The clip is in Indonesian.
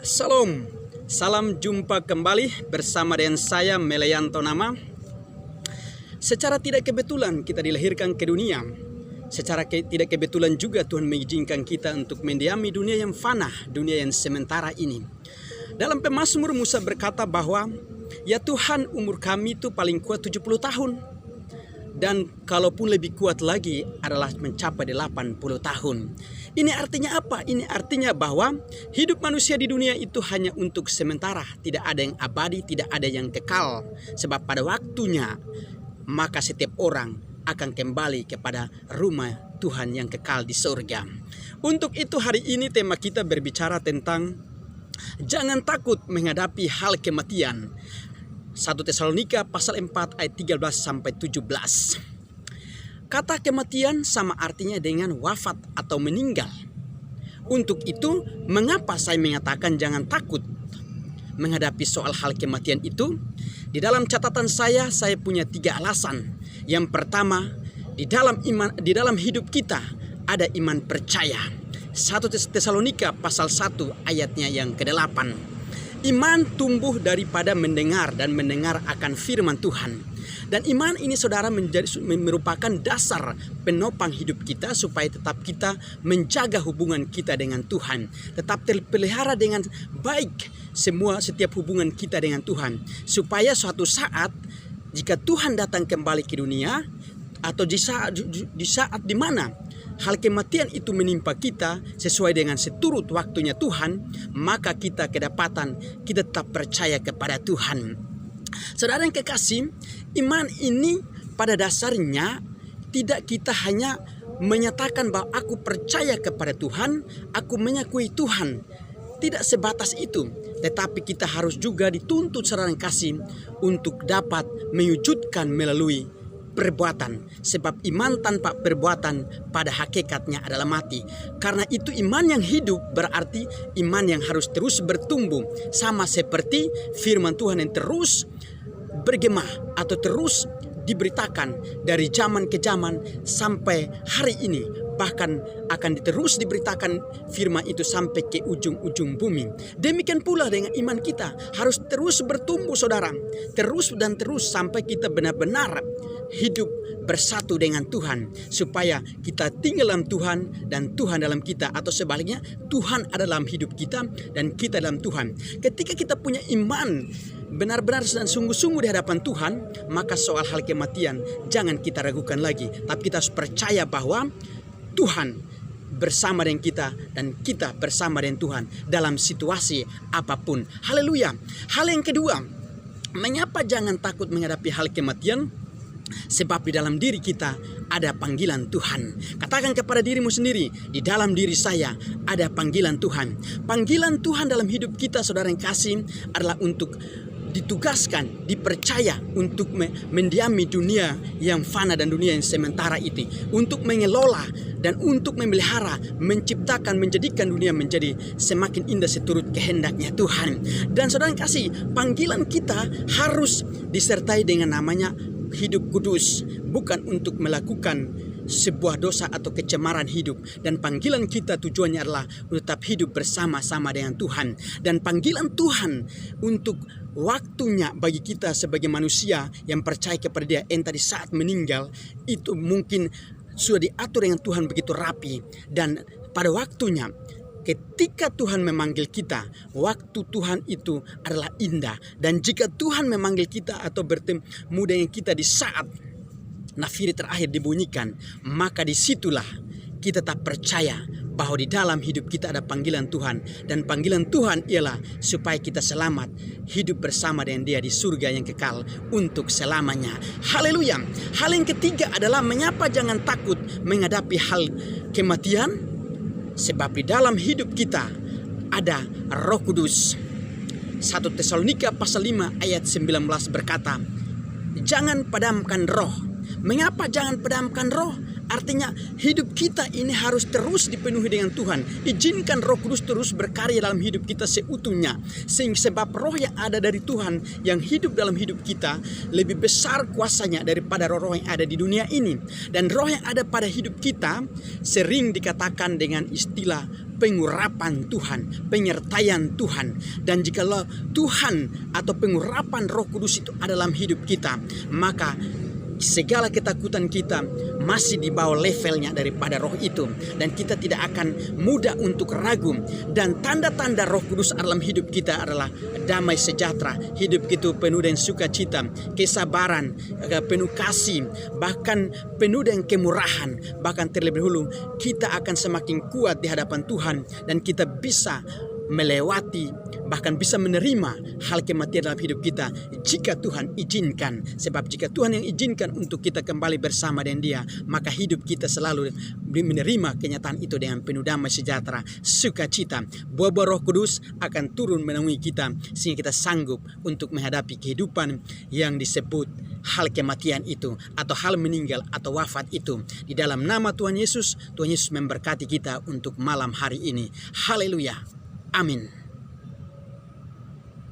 Salam, salam jumpa kembali bersama dengan saya Meleyanto Nama. Secara tidak kebetulan kita dilahirkan ke dunia. Secara tidak kebetulan juga Tuhan mengizinkan kita untuk mendiami dunia yang fana, dunia yang sementara ini. Dalam Pemazmur Musa berkata bahwa, ya Tuhan, umur kami itu paling kuat 70 tahun. Dan kalaupun lebih kuat lagi adalah mencapai 80 tahun. Ini artinya apa? Ini artinya bahwa hidup manusia di dunia itu hanya untuk sementara. Tidak ada yang abadi, tidak ada yang kekal. Sebab pada waktunya, maka setiap orang akan kembali kepada rumah Tuhan yang kekal di surga. Untuk itu hari ini tema kita berbicara tentang jangan takut menghadapi hal kematian. 1 Tesalonika pasal 4 ayat 13 sampai 17. Kata kematian sama artinya dengan wafat atau meninggal. Untuk itu, mengapa saya mengatakan jangan takut menghadapi soal hal kematian itu? Di dalam catatan saya punya 3 alasan. Yang pertama, di dalam hidup kita ada iman percaya. 1 Tesalonika pasal 1 ayatnya yang ke-8. Iman tumbuh daripada mendengar dan mendengar akan firman Tuhan. Dan iman ini saudara merupakan dasar penopang hidup kita supaya tetap kita menjaga hubungan kita dengan Tuhan. Tetap terpelihara dengan baik setiap hubungan kita dengan Tuhan. Supaya suatu saat jika Tuhan datang kembali ke dunia atau di saat di mana hal kematian itu menimpa kita sesuai dengan seturut waktunya Tuhan, maka kita kedapatan kita tetap percaya kepada Tuhan. Saudara yang kekasih, iman ini pada dasarnya tidak kita hanya menyatakan bahwa aku percaya kepada Tuhan, aku mengakui Tuhan. Tidak sebatas itu, tetapi kita harus juga dituntut saudara yang kasih untuk dapat mewujudkan melalui perbuatan. Sebab iman tanpa perbuatan pada hakikatnya adalah mati. Karena itu iman yang hidup berarti iman yang harus terus bertumbuh. Sama seperti firman Tuhan yang terus bergema atau terus diberitakan dari zaman ke zaman sampai hari ini. Bahkan akan terus diberitakan firman itu sampai ke ujung-ujung bumi. Demikian pula dengan iman kita harus terus bertumbuh saudara. Terus dan terus sampai kita benar-benar hidup bersatu dengan Tuhan. Supaya kita tinggal dalam Tuhan dan Tuhan dalam kita. Atau sebaliknya Tuhan ada dalam hidup kita dan kita dalam Tuhan. Ketika kita punya iman benar-benar dan sungguh-sungguh di hadapan Tuhan, maka soal hal kematian jangan kita ragukan lagi. Tapi kita harus percaya bahwa Tuhan bersama dengan kita dan kita bersama dengan Tuhan dalam situasi apapun. Haleluya. Hal yang kedua, mengapa jangan takut menghadapi hal kematian? Sebab di dalam diri kita ada panggilan Tuhan. Katakan kepada dirimu sendiri, di dalam diri saya ada panggilan Tuhan. Panggilan Tuhan dalam hidup kita saudara yang kasih adalah untuk ditugaskan, dipercaya untuk mendiami dunia yang fana dan dunia yang sementara itu. Untuk mengelola dan untuk memelihara, menciptakan, menjadikan dunia menjadi semakin indah seturut kehendaknya Tuhan. Dan saudara yang kasih, panggilan kita harus disertai dengan namanya hidup kudus. Bukan untuk melakukan sebuah dosa atau kecemaran hidup. Dan panggilan kita tujuannya adalah tetap hidup bersama-sama dengan Tuhan. Dan panggilan Tuhan untuk waktunya bagi kita sebagai manusia yang percaya kepada Dia entah di saat meninggal, itu mungkin sudah diatur dengan Tuhan begitu rapi. Dan pada waktunya ketika Tuhan memanggil kita, waktu Tuhan itu adalah indah. Dan jika Tuhan memanggil kita atau bertemu dengan kita di saat nafiri terakhir dibunyikan, maka disitulah kita tak percaya bahwa di dalam hidup kita ada panggilan Tuhan. Dan panggilan Tuhan ialah supaya kita selamat, hidup bersama dengan Dia di surga yang kekal untuk selamanya. Haleluya. Hal yang ketiga adalah mengapa jangan takut menghadapi hal kematian? Sebab di dalam hidup kita ada Roh Kudus. 1 Tesalonika pasal 5 ayat 19 berkata, jangan padamkan roh. Mengapa jangan padamkan roh? Artinya hidup kita ini harus terus dipenuhi dengan Tuhan. Izinkan Roh Kudus terus berkarya dalam hidup kita seutuhnya. Sebab roh yang ada dari Tuhan yang hidup dalam hidup kita lebih besar kuasanya daripada roh-roh yang ada di dunia ini. Dan roh yang ada pada hidup kita sering dikatakan dengan istilah pengurapan Tuhan, penyertaian Tuhan. Dan jikalau Tuhan atau pengurapan Roh Kudus itu ada dalam hidup kita, maka segala ketakutan kita masih di bawah levelnya daripada roh itu, dan kita tidak akan mudah untuk ragu. Dan tanda-tanda Roh Kudus dalam hidup kita adalah damai sejahtera, hidup itu penuh dengan sukacita, kesabaran, penuh kasih, bahkan penuh dengan kemurahan. Bahkan terlebih dahulu kita akan semakin kuat di hadapan Tuhan, dan kita bisa melewati, bahkan bisa menerima hal kematian dalam hidup kita jika Tuhan izinkan. Sebab jika Tuhan yang izinkan untuk kita kembali bersama dengan Dia, maka hidup kita selalu menerima kenyataan itu dengan penuh damai sejahtera, sukacita. Buah-buah Roh Kudus akan turun menemui kita sehingga kita sanggup untuk menghadapi kehidupan yang disebut hal kematian itu, atau hal meninggal atau wafat itu. Di dalam nama Tuhan Yesus, Tuhan Yesus memberkati kita untuk malam hari ini. Haleluya. Amin.